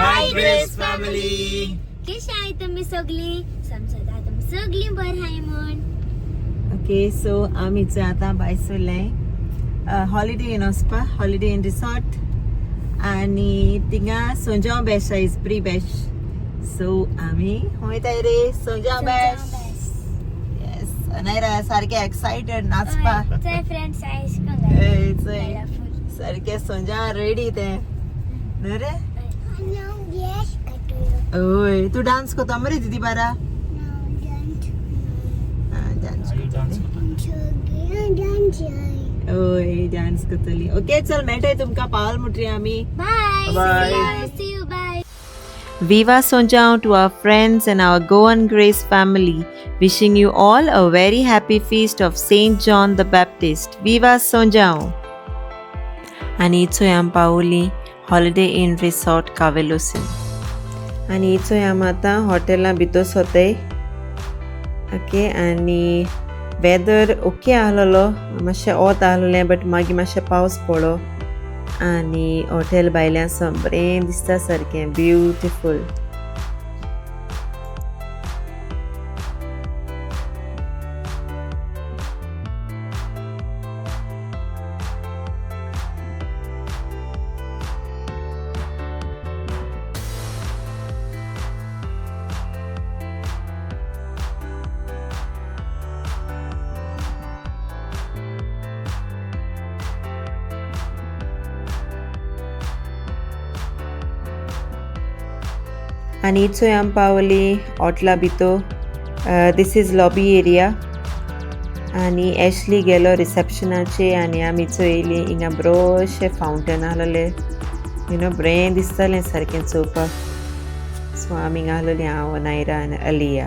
Hi Grace family. कशी आहे तुम्ही सगळी? समजता तुम्ही सगळी बरं आहे म्हण. Okay, so आम्ही आता बायसोलाय हॉलिडे इन वचपा हॉलिडे इन रिसॉर्ट आणि थिंगा सोंजाव बेश इज प्री बेश सो आम्ही वयताय रे सोंजाव बेश. येस अनायरा सारखे एक्साइटेड नाचपा चल फ्रेंड्स आइस सारखे सोंजाव रेडी ते न्हू रे. ओय तू डान्स करता मरे दीदी बारा ओय डान्स करतली. ओके चल मेळटाय तुमकां पावल मुटरी आमी. Bye see you bye. Viva Sonjao to our friends and our Goan Grace family, wishing you all a very happy feast of Saint John the Baptist. Viva Sonjao! आणि इचोय आम पावली हॉलिडे इन रिसॉर्ट कावेलोसीन आणि इचोय आम आतां हॉटेलां भितर सोताय. Okay आणि weather okay आहलोलो मातशें ओत आहलोलें बट मागीर मातशें पावस पडलो आणि हॉटेल भायल्यान बरें दिसता सारकें ब्युटिफूल. आणि इचोय आम पावली हॉटला भितो. दिस इज लॉबी एरिया आणि ॲशली गेलो रिसेप्शनाचे आणि आमी चोयली हिंगा बरोशे फावंटन आहलोले बरें दिसतालें सारकें चोवपाक. सो आमी हिंगा आहलोली हांव नायरा आनी अलिया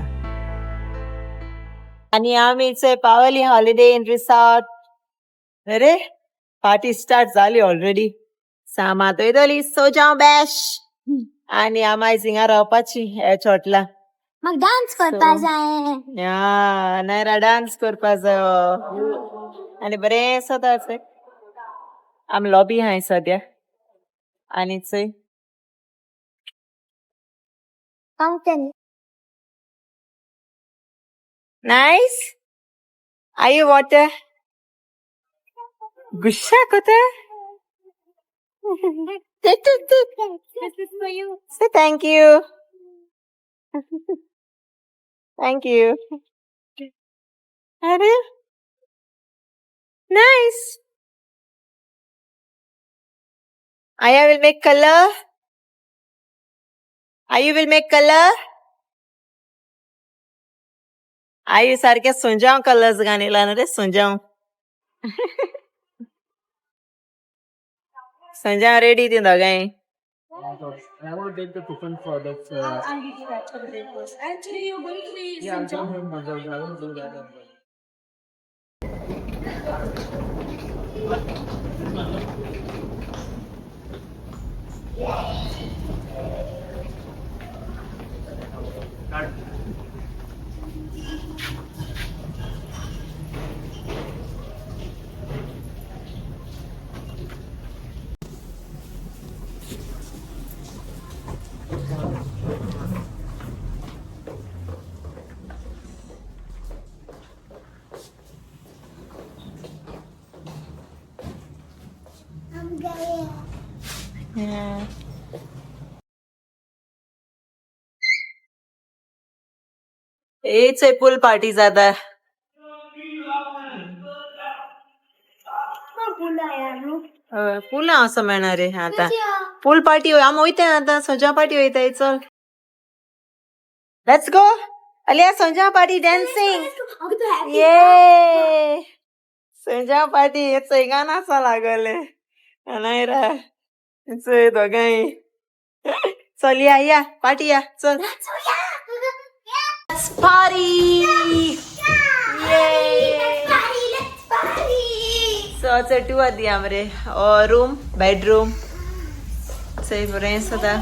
आणि आमी चोय पावली हॉलिडे इन रिसॉर्ट. अरे पार्टी स्टार्ट जाली ऑलरेडी. सामात वयतली सोजाव बॅश आणि आमाय हिंगा रावपाची ह्याच हॉटेला. मग डान्स करपा जाय. या नायरा डान्स करपा जायो आणि बरें सदा चोय आमी लॉबी हाय सद्या आणि चोय fountain. Nice. Are you water गुस्सा कोता. This is for you. Say thank you. Thank you. Are nice. Aya will make color. Ayu will make color. Ayu सारखे सोंजाव कलर्स घाणिला ना रे सोंजाव. सोंजाव रेडी ती दोगांय. I will take the coupon for that. I'll give you that for the breakfast. Actually, you're going to be Yeah, I'm coming from Punjab. I will do that as well. Yeah. It's a pool party ज़्यादा. Pool असं मिळणार आहे आता. Pool party आम वयता आता सोजा party वयताय चल. Let's go. Alia Souza party dancing. ये सोजा पार्टी हेच गाणं असं लागले नाही रा दोघांय. चल या पार्टी या चल. Let's party! Yay! So it's a tour di amre room, bedroom. So bren sada.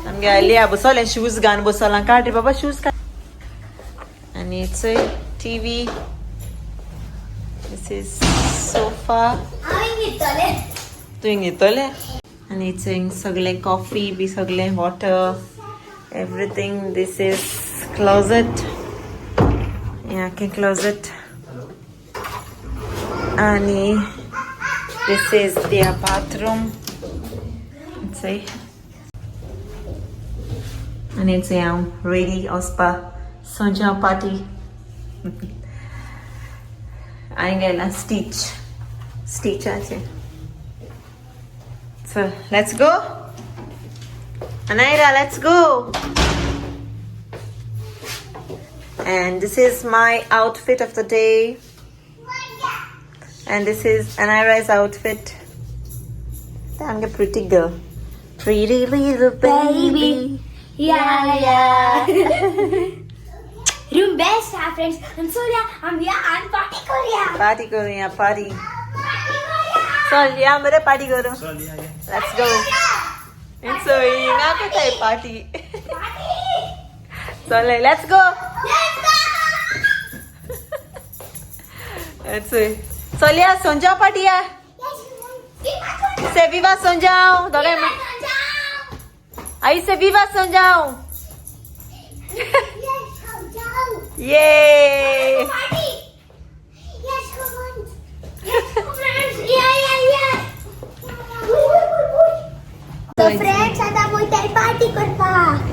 Namge Alia bosolen shoes gan bosolan kaati baba shoes ka. And it's a TV. This is sofa. ऑफा हांवें घेतले तुवें घेतले आनी थंय सगळें coffee बी सगळें water everything this is closet याके क्लोजेट आनी दीस इज देयर बाथरूम चोय आनी चोय हांव रेडी वचपा सोंज्या पार्टी हांवें गेलां स्टिचाचेर So let's go. Anaira, let's go. And this is my outfit of the day. And this is Anaira's outfit. I'm a pretty girl. Pretty little baby. Yeah. Room best, our friends. I'm Surya. I'm here and party Korea. Party Korea, party. चल या मरे party करो let's go it's so इंगा कोताय party चल let's go it's चल या सोंजाव party या से विवा सोंजाव दोगे आई से विवा सोंजाव ये So friends, आता मोइताय पार्टी करपा.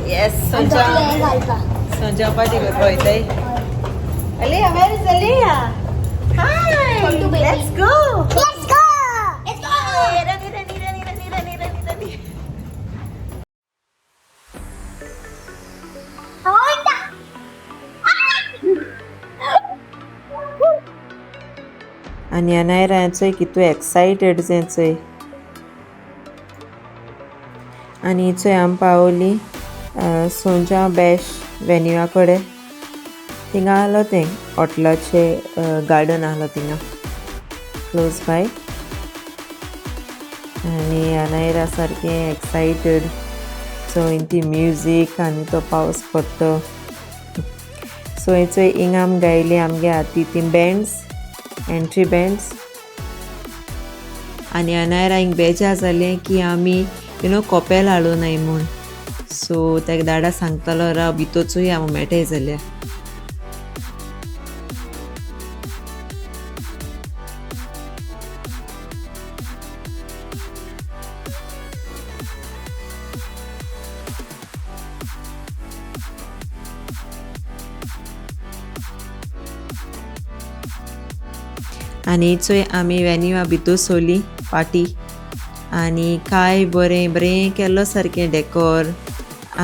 Yes, सोंजाव घालपा. सोंजाव पार्टी करपा वयताय. Aliyah, where is Aliyah? Hi, Come to baby. let's go. Let's go. Let's go. Hoita. आनी अनायराचोय कितू एक्सायटेड चोय आनी चोय आम पावली सोंजा बॅश वेन्यूआ कडेन थिंगा आहलो तें हॉटलाचे गार्डन आहलो थिंगा क्लोज बाय आनी अनायरा सारकें एक्सायटेड चोय ती म्युजीक आनी तो पावस पडटो सो चोय हिंग आम गायली आमगे हाती ती बँड्स एंट्री बँड्स आनी अनायरा हिंग बेजार जालें की आमी कॉपेल हाडूं नाय म्हूण सो तेका दाडा सांगतालो राव भितोचूय हांव मेळटाय जाल्यार आनी चोय आमी वेन्यूआ भितर सोली पार्टी आनी काय बरें बरें केल्लो सारकें डेकोर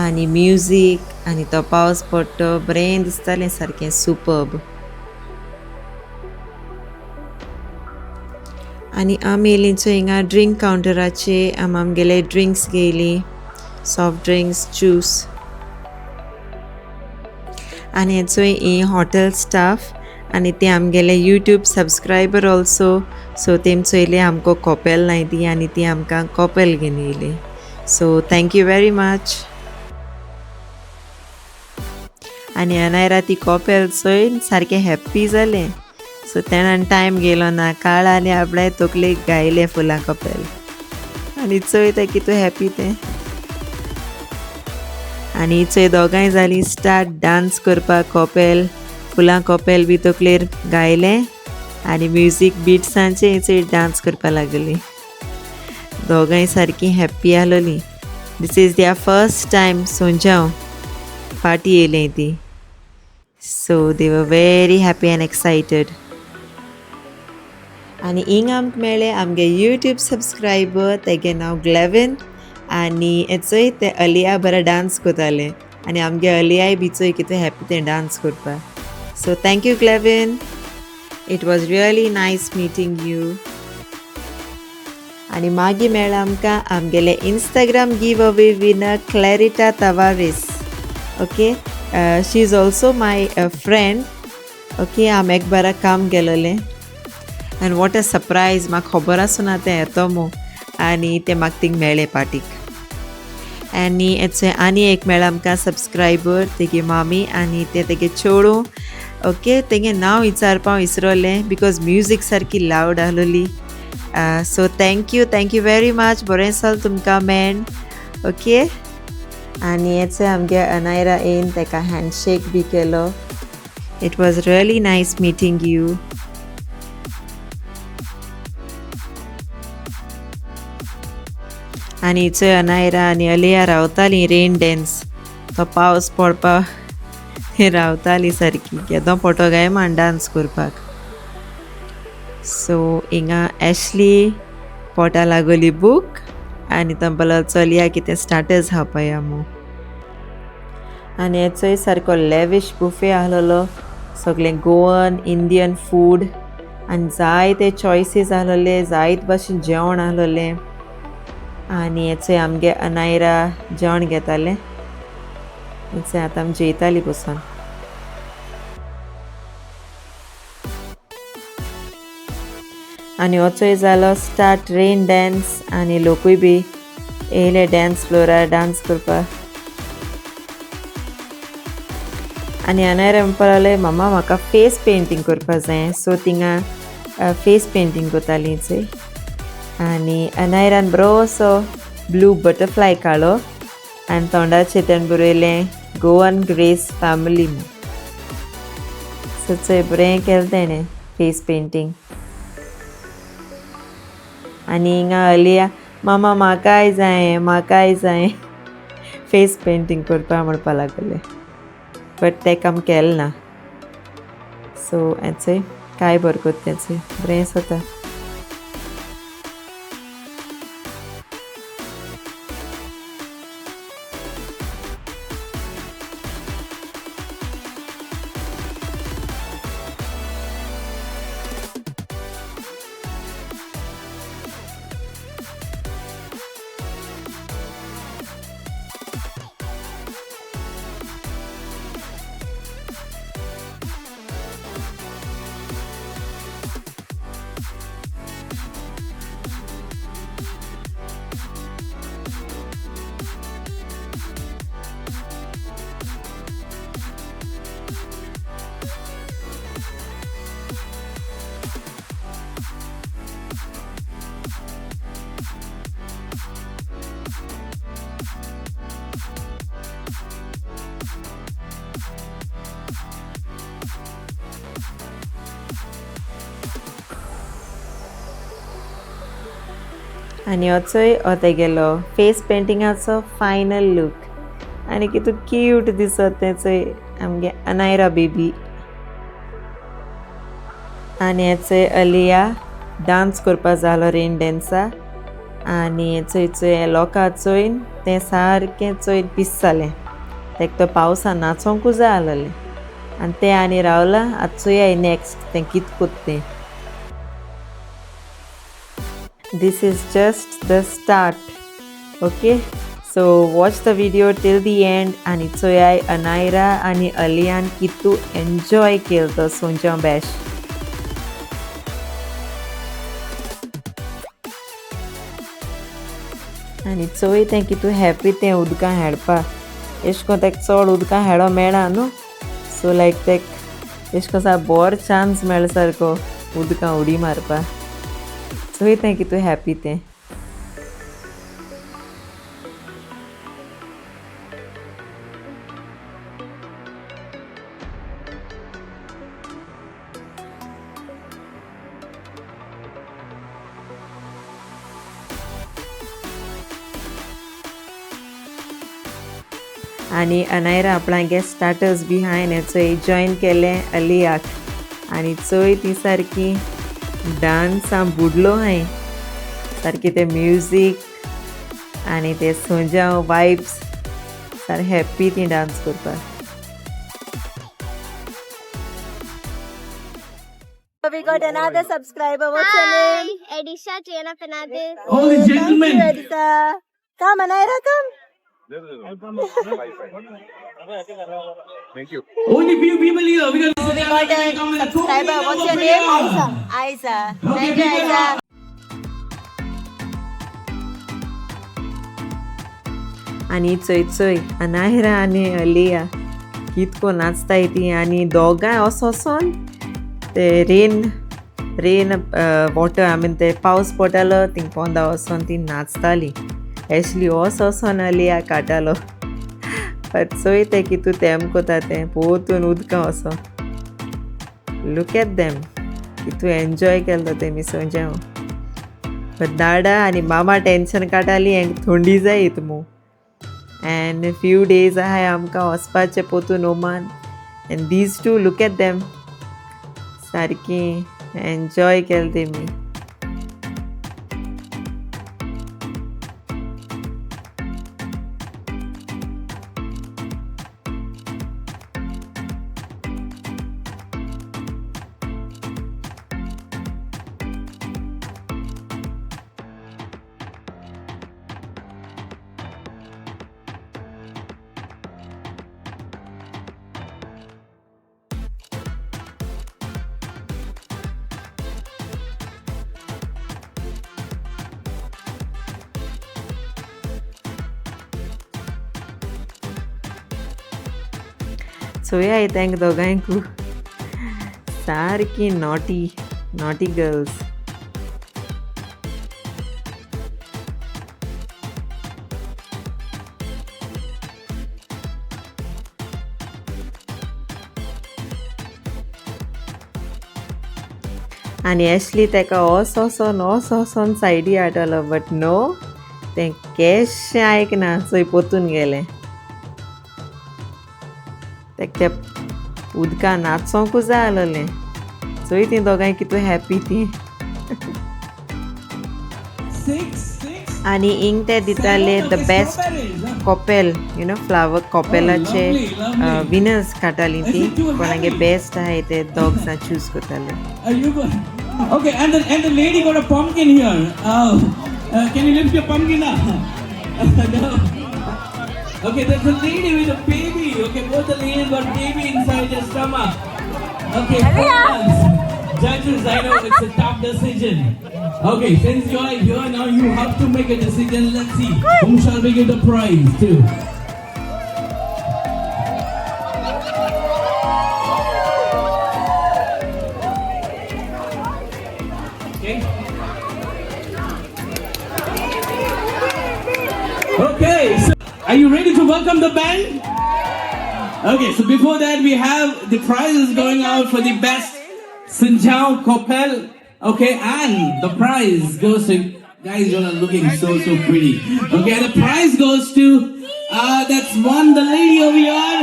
आनी म्युजीक आनी तो पावस पडटो बरें दिसतालें सारकें सुपर्ब आनी आमी येयली चोय हिंगा ड्रिंक कावंटराचे आमगेले ड्रिंक्स घेयली सॉफ्ट ड्रिंक्स ज्यूस आनी चोय ही हॉटेल स्टाफ आनी ते आमगेले यूट्यूब सब्सक्रायबर ऑल्सो सो तेम चोयले आमको कॉपेल नाय ती आनी ती आमकां कॉपेल घेवन येयली सो थँक यू वेरी मच आनी अनायरा ती कॉपेल चोयन सारकें हॅप्पी जालें सो तेणें टायम गेलो ना काळ आनी आपणाय तकलेक गायले फुलां कॉपेल आनी चोय तें कितू हॅप्पी तें आनी चोय दोगांय जालीं स्टार्ट डांस करपाक कॉपेल फुलां कॉपेल बी तकलेर गायलें आनी म्युजीक बिट्सांचे चोय डांस करपा लागली दोगांय सारकीं हॅप्पी आहलोलीं this is their first time सोंजाव पार्टी येयलें ती so they were very happy and excited आनी हिंग आमकां मेळ्ळे आमगे यूट्यूब सब्सक्रायबर तेगे नांव ग्लेविन आनी चोय ते अलिया बरो डांस कोताले आनी आमगे अलियाय बी चोय कितें हॅप्पी तें डांस करपा so thank you Glevin it was really nice meeting you आनी मागीर मेळ्ळा आमकां आमगेले Instagram giveaway winner Clarita Tavares okay she is also my friend okay हांव एक बारा काम गेलोलें आनी वॉट अ सरप्रायज म्हाका खबर आसुना तें येतो मो आनी तें म्हाका थिंग मेळ्ळें पार्टीक आनी एक मेळ्ळा आमकां सब्सक्रायबर तेगे मामी आनी तेगे चेडूं ओके तेगे नांव विचारपा विसरलें बिकॉज म्युजीक सारकी लावड आहलोली so thank you very much. बरें चल तुमकां मेन. ओके. आनी हेचे आमगे अनायरा येवन ताका हँडशेक बी केलो. It was really nice meeting you. आनी चोय अनायरा आनी अलिया रावतालीं रेन डॅन्स. तो पावस पडपा रावतालीं सारकी केदो पोटो गाय मान डान्स करपाक. सो हिंगा ॲशली पोटा लागोली बूक आनी तो बोलो चलया कितें स्टार्टर्स खावपाया मू. आनी हेचोय सारको लेविश बुफे आहलोलो. सगळें गोवन इंडियन फूड आनी जायते चॉयसीस आहलोले. जायत भाशेन जेवण आहलोलें. आनी हेचोय आमगे अनायरा जेवण घेतालें. हेचें आतां आमी जेयतालीं बसून. आनी होचोय जालो स्टार्ट रेन डॅन्स आनी लोकूय बी येयले डॅन्स फ्लोरार डान्स करपाक. आनी अनायरा म्हणपा लागलें मम्मा म्हाका फेस पेंटींग करपा जाय. सो थिंगा फेस पेंटींग कोतालीं चोय. आनी अनायरान बरोसो ब्लू बटरफ्लाय काडलो आनी तोंडाचेर तेणें बरयलें गोवन ग्रेस फॅमिली म्हूण. सो चोय बरें केलें तेणें फेस पेंटींग. आनी हिंगा अलिया मामा म्हाकाय जाय फेस पेंटींग करपा म्हणपा लागलें. बट तेका आमी केलें ना. सो हेचोय कांय बरकोत तेचोय बरें जाता. आनी होचोय हो तेगेलो फेस पेंटिंगाचो फायनल लूक. आनी कितू क्यूट दिसत तें चोय आमगे अनायरा बेबी. आनी हेचोय अलिया डान्स करपा जालो रेन डॅन्सा. आनी हेचोय चोय लोकां चोयन तें सारकें चोयन पीस जालें. तेका तो पावसान नाचोंकू जाय आहलोलें. आनी तें आनी रावलां आतां चोयाय नॅक्स्ट तें कित कोत्ता तें. This is just the start. Okay, so watch the video till the end. आनी चोयाय अनायरा आनी अलियान कितू एन्जॉय केलो तो सोंज्या बॅश. आनी चोय तें कितू हॅपी तें उदकां हेळपा. एश कोन्न तेका चड उदकां हेळो मेळना न्हू. सो लायक तेका एश कोन्न सारको बरो चान्स मेळ्ळो सारको उदकां उडी मारपा. चोय तें कितू हॅपी तें. आनी अनायरा आपणागे स्टार्टर्स बिहायंड हेचोय जॉयन केलें अलियाक. आनी चोय ती सारकी डान्सां बुडलो हाय सारकी ते म्युजीक आनी ते सोंज्याव वायब्स सार हॅप्पी ती डान्स करपाक. We got another subscriber. What's your name? Edisha Triana Fernandez. Oh, gentlemen. Thank you, Edisa. Come, Anaira, come. Thank you. Only few people here. We got a subscriber. What's your name? Aisa. Aisa. Thank you, Aisa. आनी चोय अनायरा आनी अलिया कितको नाचताय ती. आनी दोगांय असोन ते rain rain water I mean ते पावस पडटालो थिंग पोंदा वचोन ती नाचताली एशली असो वोसोन लिया काडटालो बट चोयते कितू तेम कोता तें पोतून उदकां वोसोन लूक एट देम कितू एन्जॉय केलो तेमी सोंज्याव बट दाडा आनी मामा टेंशन काडटाली हेंक थंडी जायत मू एंड फ्यू डेज आहाय आमकां वचपाचें पोतून Oman and these to look at them सारकी एन्जॉय केलें तेमी चोया तेंक दोगांयकू सारकी नॉटी गर्ल्स आनी एशली तेका ओसोन सायडी हाडटलो बट नो तें केशें आयकना चोय पोतून गेलें तेका ते उदका नाचोंकू जाय आसलोलें चोय तीं दोगांय कितू हॅपी तीं आनी इंग ते दिताले the best couple you know flower कॉपेलाचे विनर्स काडटालीं तीं कोणागे बेस्ट आहाय ते डॉग्सां चूज कोताले Okay, and the lady got a pumpkin here. Can you lift your pumpkin up? No. Okay, there's a lady with a baby. Okay, both the ladies got baby inside their stomach. Okay, judges, I know it's a tough decision. Okay, since you are here now, you have to make a decision. Let's see who shall we give the prize to. Okay, so are you ready to welcome the band? Okay, so before that we have the prizes going out for the best Sinjao Kopel. Okay, and the prize goes to, guys, you are looking so pretty. Okay, the prize goes to, that's one, the lady over here,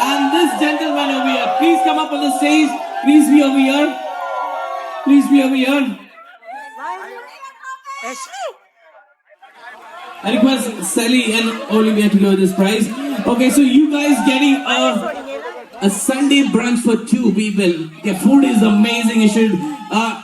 and this gentleman over here. Please come up on the stage. Please be over here. Please be over here. I request Sally and Olivia to go this prize. Okay, so you guys getting a Sunday brunch for 2 people. The food is amazing. You should,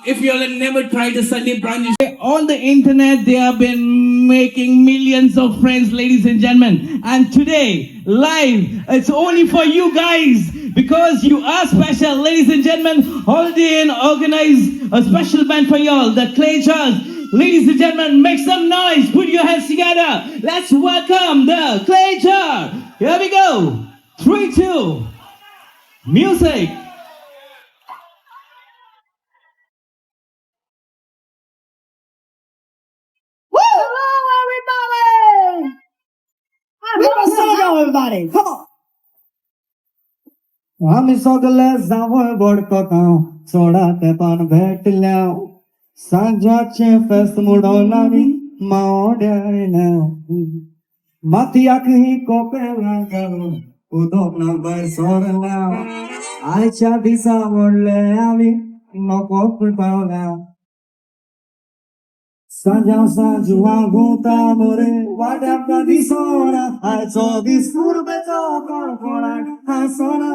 if you all have never tried a Sunday brunch, on the internet they have been making millions of friends, ladies and gentlemen. And today, live, it's only for you guys because you are special, ladies and gentlemen. Holiday Inn organized a special band for y'all, the Clay Jars. Ladies and gentlemen, make some noise. Put your hands together. Let's welcome the Clay Jar. Here we go. 3, 2, music. Woo! Hello, everybody! Let's go, everybody. Come on. आम्ही सगळे जावं बडकतां soda तेपान भेटल्या सांजाचे फेस्त मुडोन आमी मावड्याना माथयाक ही Coppola घालून उदक ना भायर सोरल्या आयच्या दिसा व्हडले आमी नको पावल्या सांजा सांजू वागूता मोरे वाड्याक दिसोना आयचो दीस पुर्बेचो कोणकोणाक हांसोना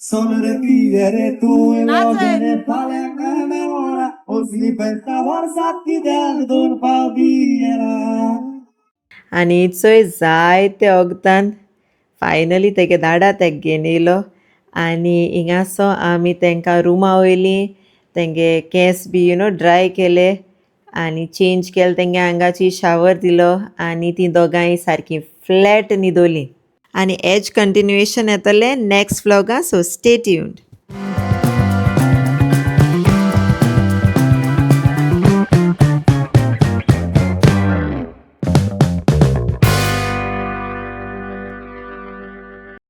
Sonore pidere tu elogene palenga meora Osli penta varsaki del don paviera आनी चोय जायते वगतान फायनली तेगे धाडा तेक घेवन येयलो आनी हिंगासो आमी तेंकां रुमा वयलीं तेंगे केंस बी ड्राय केले आनी चेंज केले तेंगे आंगाची शावर दिलो आनी तीं दोगांय सारकीं फ्लॅट न्हिदोलीं आनी हेज कंटिन्युएशन येतलें नेक्स्ट व्लॉगां सो स्टे ट्यून्ड